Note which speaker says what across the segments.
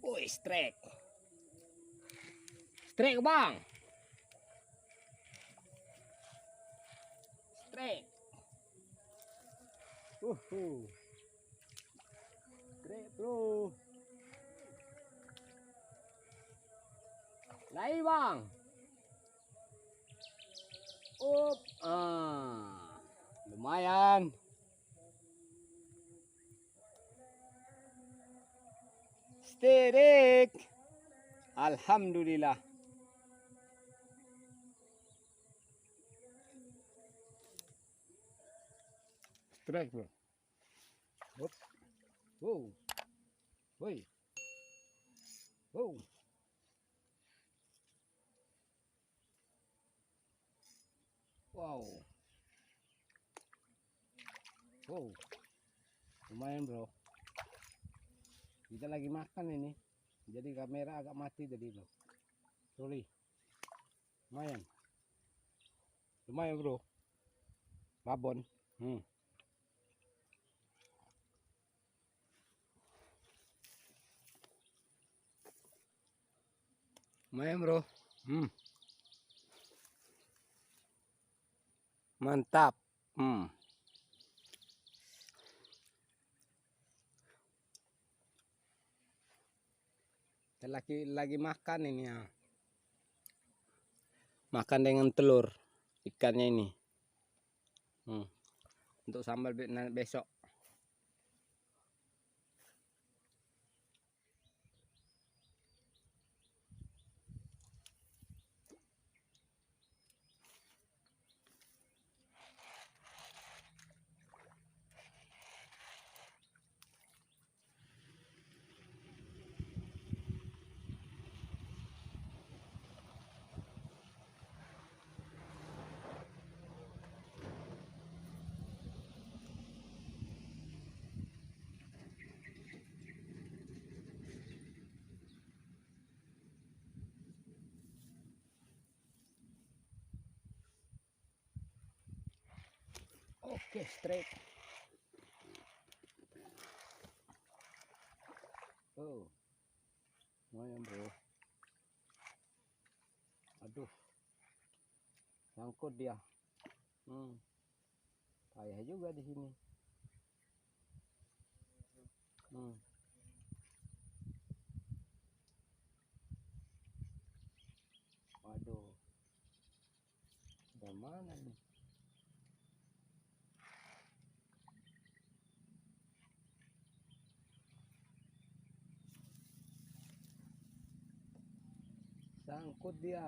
Speaker 1: Woi, strike. Strike, Bang. Strike. Strike, bro. Lagi, Bang. Lumayan. Strike. Alhamdulillah. Strike, bro. Whoop. Whoa. Woi. Wow. Wow. Wow. Lumayan, bro. Kita lagi makan ini. Jadi kamera agak mati tadi, bro. Sorry. Lumayan. Lumayan, bro. Babon. Lumayan, bro. Mantap. Kita lagi makan ini ya. Makan dengan telur ikannya ini. Untuk sambal besok. Oke, straight. Lumayan, bro. Aduh, sangkut dia. Payah juga di sini. Waduh, udah mana nih? Sangkut dia.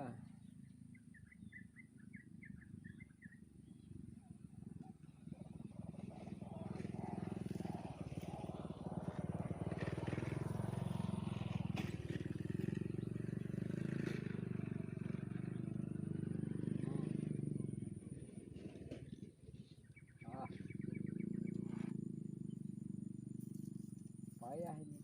Speaker 1: Payah ini.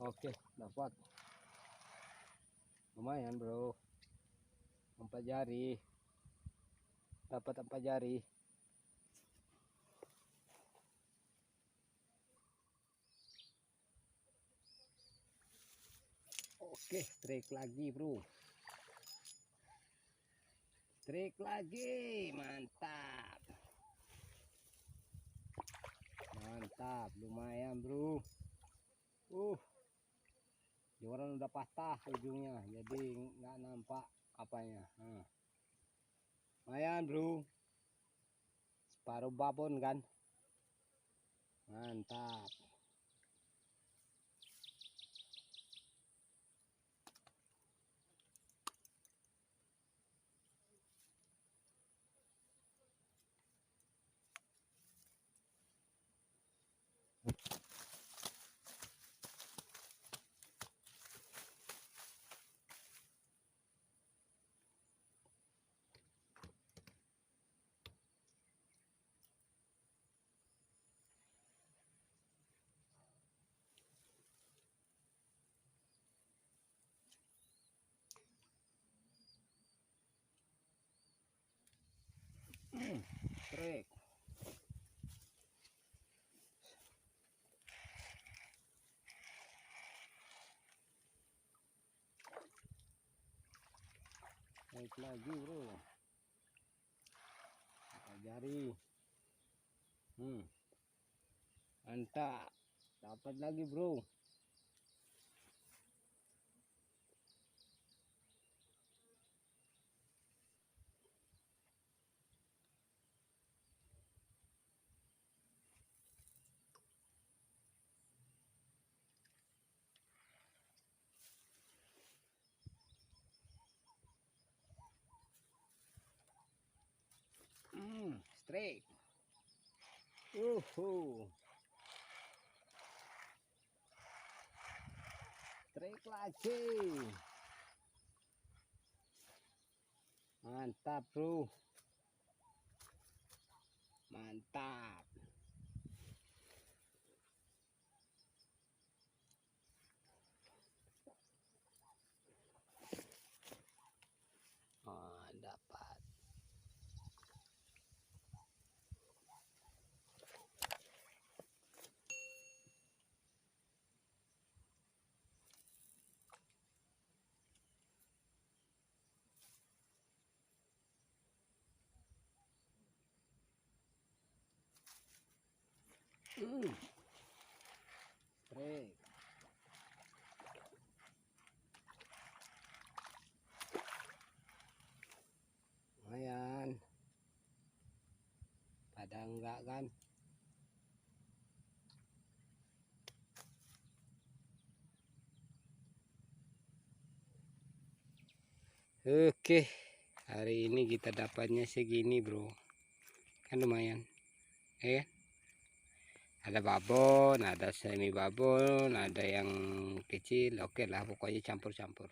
Speaker 1: Oke, dapat. Lumayan, bro. 4 jari. Dapat 4 jari. Oke, strike lagi, bro. Strike lagi. Mantap. Mantap, lumayan, bro. Joran udah patah ujungnya, jadi nggak nampak apanya. Lumayan, bro. Separuh babon kan. Mantap. strike. Naik lagi bro, pakai jari. Mantap, dapat lagi bro. Strike. Strike lagi. Mantap bro, mantap. Dapat. Strike. Lumayan. Pada enggak kan? Oke, hari ini kita dapatnya segini bro, kan lumayan, ya. Ada babon, ada semi babon, ada yang kecil. Oke lah, pokoknya campur-campur.